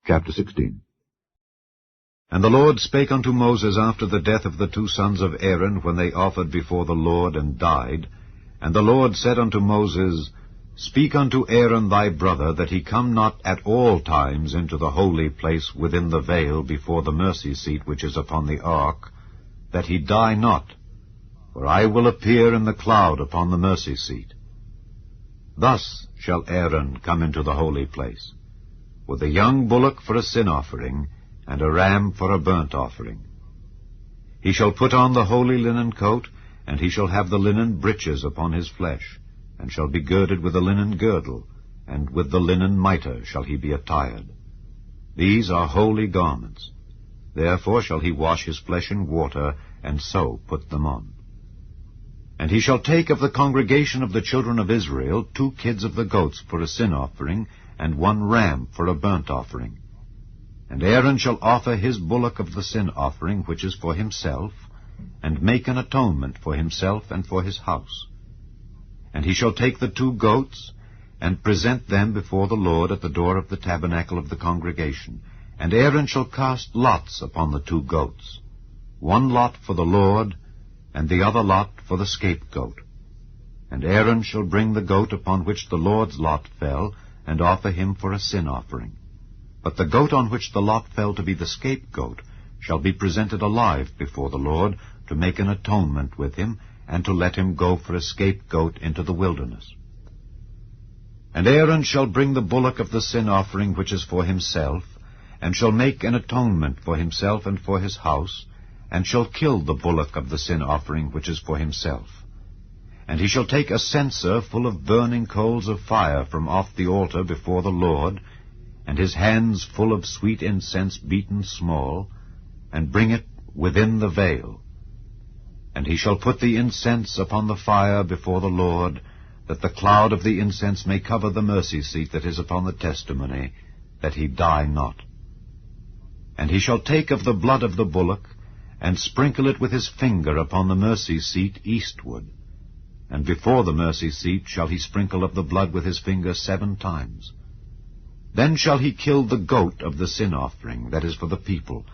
Chapter 16. And the Lord spake unto Moses after the death of the two sons of Aaron, when they offered before the Lord and died. And the Lord said unto Moses, Speak unto Aaron thy brother, that he come not at all times into the holy place within the veil before the mercy seat which is upon the ark, that he die not, for I will appear in the cloud upon the mercy seat. Thus shall Aaron come into the holy place, with a young bullock for a sin offering, and a ram for a burnt offering. He shall put on the holy linen coat, and he shall have the linen breeches upon his flesh, and shall be girded with a linen girdle, and with the linen mitre shall he be attired. These are holy garments. Therefore shall he wash his flesh in water, and so put them on. And he shall take of the congregation of the children of Israel 2 kids of the goats for a sin offering, and 1 ram for a burnt offering. And Aaron shall offer his bullock of the sin offering, which is for himself, and make an atonement for himself and for his house. And he shall take the 2 goats, and present them before the Lord at the door of the tabernacle of the congregation. And Aaron shall cast lots upon the 2 goats, 1 lot for the Lord, and the other lot for the scapegoat. And Aaron shall bring the goat upon which the Lord's lot fell, and offer him for a sin offering. But the goat on which the lot fell to be the scapegoat shall be presented alive before the Lord, to make an atonement with him, and to let him go for a scapegoat into the wilderness. And Aaron shall bring the bullock of the sin offering which is for himself, and shall make an atonement for himself and for his house, and shall kill the bullock of the sin offering which is for himself. And he shall take a censer full of burning coals of fire from off the altar before the Lord, and his hands full of sweet incense beaten small, and bring it within the veil. And he shall put the incense upon the fire before the Lord, that the cloud of the incense may cover the mercy seat that is upon the testimony, that he die not. And he shall take of the blood of the bullock, and sprinkle it with his finger upon the mercy seat eastward. And before the mercy seat shall he sprinkle of the blood with his finger 7 times. Then shall he kill the goat of the sin offering, that is for the people,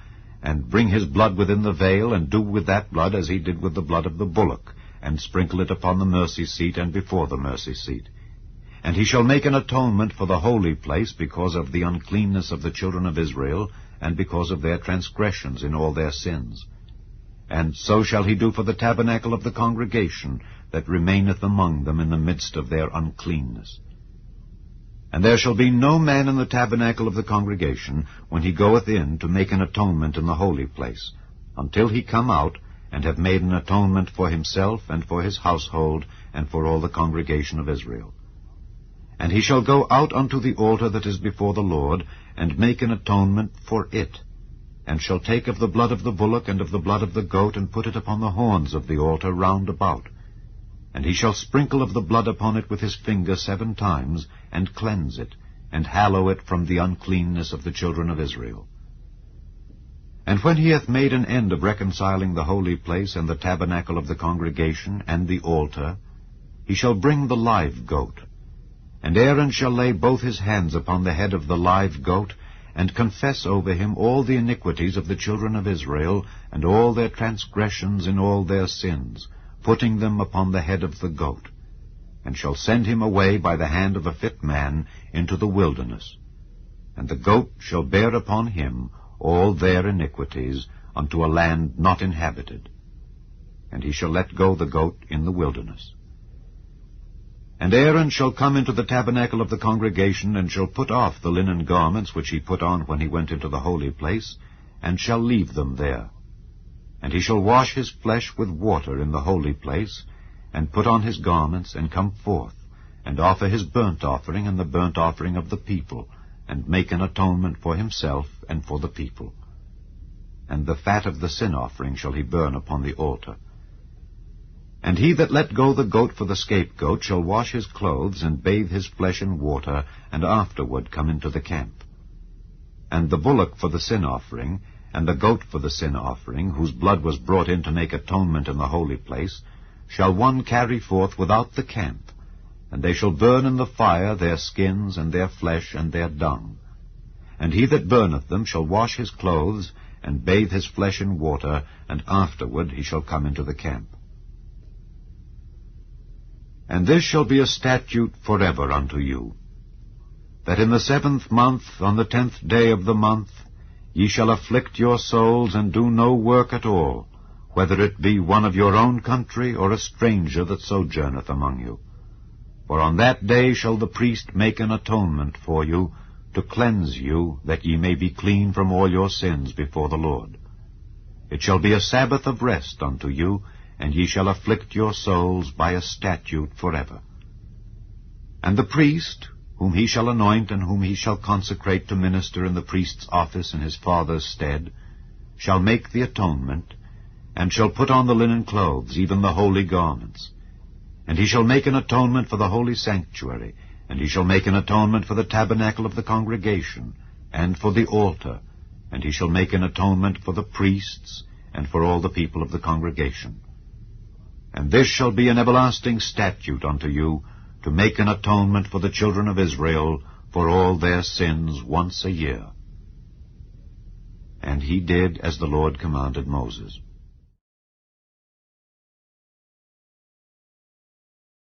and bring his blood within the veil, and do with that blood as he did with the blood of the bullock, and sprinkle it upon the mercy seat and before the mercy seat. And he shall make an atonement for the holy place because of the uncleanness of the children of Israel, and because of their transgressions in all their sins. And so shall he do for the tabernacle of the congregation that remaineth among them in the midst of their uncleanness. And there shall be no man in the tabernacle of the congregation, when he goeth in to make an atonement in the holy place, until he come out, and have made an atonement for himself, and for his household, and for all the congregation of Israel. And he shall go out unto the altar that is before the Lord, and make an atonement for it, and shall take of the blood of the bullock and of the blood of the goat, and put it upon the horns of the altar round about. And he shall sprinkle of the blood upon it with his finger 7 times, and cleanse it, and hallow it from the uncleanness of the children of Israel. And when he hath made an end of reconciling the holy place, and the tabernacle of the congregation, and the altar, he shall bring the live goat. And Aaron shall lay both his hands upon the head of the live goat, and confess over him all the iniquities of the children of Israel, and all their transgressions in all their sins, putting them upon the head of the goat, and shall send him away by the hand of a fit man into the wilderness. And the goat shall bear upon him all their iniquities unto a land not inhabited. And he shall let go the goat in the wilderness. And Aaron shall come into the tabernacle of the congregation, and shall put off the linen garments which he put on when he went into the holy place, and shall leave them there. And he shall wash his flesh with water in the holy place, and put on his garments, and come forth, and offer his burnt offering and the burnt offering of the people, and make an atonement for himself and for the people. And the fat of the sin offering shall he burn upon the altar. And he that let go the goat for the scapegoat shall wash his clothes, and bathe his flesh in water, and afterward come into the camp. And the bullock for the sin offering, and the goat for the sin offering, whose blood was brought in to make atonement in the holy place, shall one carry forth without the camp, and they shall burn in the fire their skins and their flesh and their dung. and he that burneth them shall wash his clothes, and bathe his flesh in water, and afterward he shall come into the camp. And this shall be a statute forever unto you, that in the 7th month, on the 10th day of the month, ye shall afflict your souls, and do no work at all, whether it be one of your own country, or a stranger that sojourneth among you. For on that day shall the priest make an atonement for you, to cleanse you, that ye may be clean from all your sins before the Lord. It shall be a Sabbath of rest unto you, and ye shall afflict your souls by a statute forever. And the priest, whom he shall anoint, and whom he shall consecrate to minister in the priest's office in his father's stead, shall make the atonement, and shall put on the linen clothes, even the holy garments. And he shall make an atonement for the holy sanctuary, and he shall make an atonement for the tabernacle of the congregation, and for the altar, and he shall make an atonement for the priests, and for all the people of the congregation. And this shall be an everlasting statute unto you, to make an atonement for the children of Israel for all their sins once a year. And he did as the Lord commanded Moses.